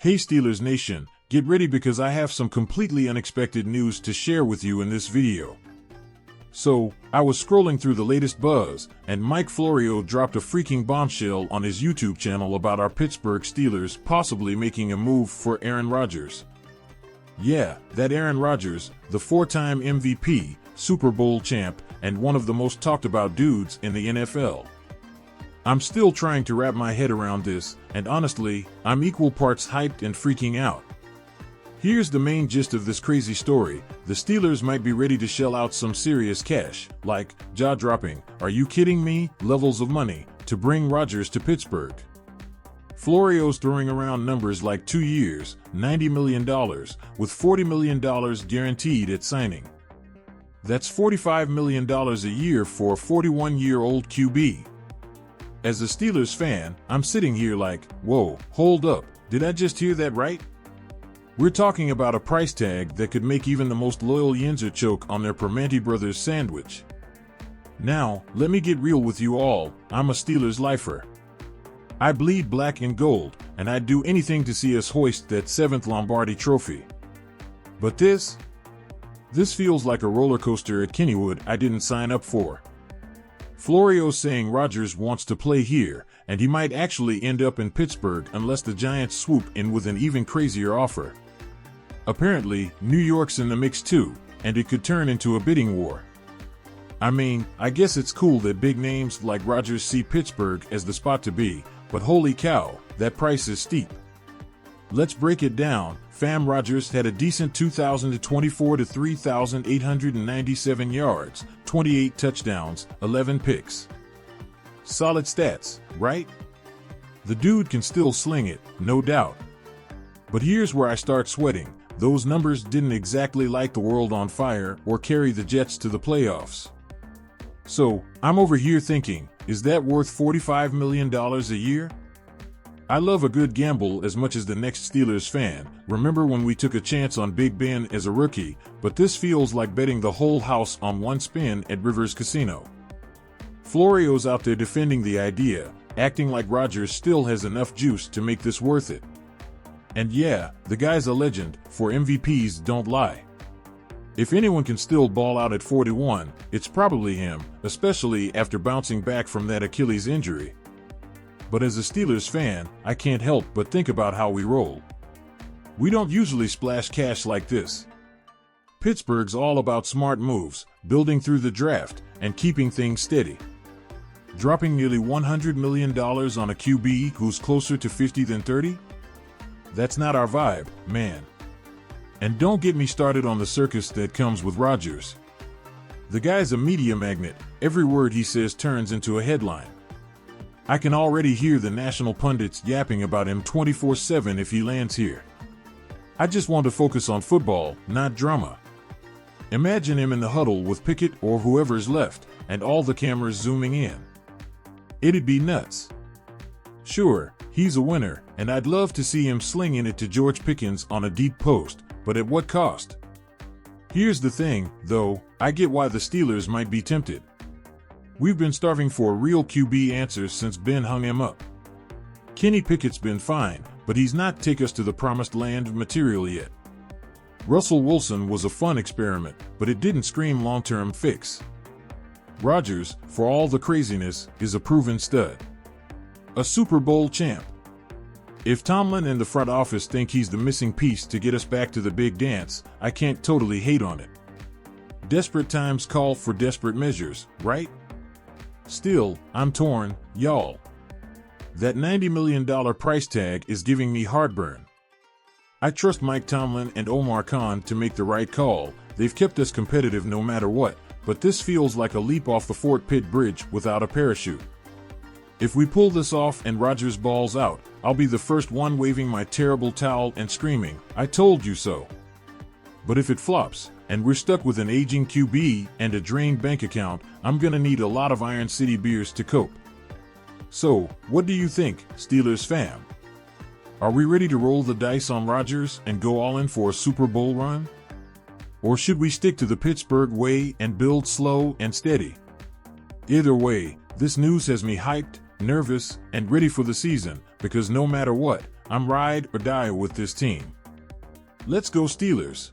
Hey Steelers Nation, get ready because I have some completely unexpected news to share with you in this video. So, I was scrolling through the latest buzz, and Mike Florio dropped a freaking bombshell on his YouTube channel about our Pittsburgh Steelers possibly making a move for Aaron Rodgers. Yeah, that Aaron Rodgers, the four-time MVP, Super Bowl champ, and one of the most talked about dudes in the NFL. I'm still trying to wrap my head around this, and honestly, I'm equal parts hyped and freaking out. Here's the main gist of this crazy story. The Steelers might be ready to shell out some serious cash, like, jaw-dropping, are you kidding me, levels of money, to bring Rodgers to Pittsburgh. Florio's throwing around numbers like 2 years, $90 million, with $40 million guaranteed at signing. That's $45 million a year for a 41-year-old QB. As a Steelers fan, I'm sitting here like, whoa, hold up, did I just hear that right? We're talking about a price tag that could make even the most loyal Yinzer choke on their Permanente Brothers sandwich. Now, let me get real with you all, I'm a Steelers lifer. I bleed black and gold, and I'd do anything to see us hoist that 7th Lombardi trophy. But this feels like a roller coaster at Kennywood I didn't sign up for. Florio's saying Rodgers wants to play here, and he might actually end up in Pittsburgh unless the Giants swoop in with an even crazier offer. Apparently, New York's in the mix too, and it could turn into a bidding war. I mean, I guess it's cool that big names like Rodgers see Pittsburgh as the spot to be, but holy cow, that price is steep. Let's break it down. Fam, Rodgers had a decent 2024 to 3,897 yards, 28 touchdowns, 11 picks. Solid stats, right? The dude can still sling it, no doubt. But here's where I start sweating. Those numbers didn't exactly light the world on fire or carry the Jets to the playoffs. So, I'm over here thinking, is that worth $45 million a year? I love a good gamble as much as the next Steelers fan. Remember when we took a chance on Big Ben as a rookie, but this feels like betting the whole house on one spin at Rivers Casino. Florio's out there defending the idea, acting like Rodgers still has enough juice to make this worth it. And yeah, the guy's a legend, for MVPs don't lie. If anyone can still ball out at 41, it's probably him, especially after bouncing back from that Achilles injury. But as a Steelers fan, I can't help but think about how we roll. We don't usually splash cash like this. Pittsburgh's all about smart moves, building through the draft, and keeping things steady. Dropping nearly $100 million on a QB who's closer to 50 than 30? That's not our vibe, man. And don't get me started on the circus that comes with Rodgers. The guy's a media magnet, every word he says turns into a headline. I can already hear the national pundits yapping about him 24/7 if he lands here. I just want to focus on football, not drama. Imagine him in the huddle with Pickett or whoever's left, and all the cameras zooming in. It'd be nuts. Sure, he's a winner, and I'd love to see him slinging it to George Pickens on a deep post, but at what cost? Here's the thing, though, I get why the Steelers might be tempted. We've been starving for real QB answers since Ben hung him up. Kenny Pickett's been fine, but he's not take us to the promised land material yet. Russell Wilson was a fun experiment, but it didn't scream long-term fix. Rodgers, for all the craziness, is a proven stud. A Super Bowl champ. If Tomlin and the front office think he's the missing piece to get us back to the big dance, I can't totally hate on it. Desperate times call for desperate measures, right? Still, I'm torn, y'all. That $90 million price tag is giving me heartburn. I trust Mike Tomlin and Omar Khan to make the right call. They've kept us competitive no matter what, but this feels like a leap off the Fort Pitt Bridge without a parachute. If we pull this off and Rodgers balls out, I'll be the first one waving my terrible towel and screaming, I told you so. But if it flops, and we're stuck with an aging QB and a drained bank account, I'm gonna need a lot of Iron City beers to cope. So, what do you think, Steelers fam? Are we ready to roll the dice on Rodgers and go all in for a Super Bowl run? Or should we stick to the Pittsburgh way and build slow and steady? Either way, this news has me hyped, nervous, and ready for the season, because no matter what, I'm ride or die with this team. Let's go Steelers.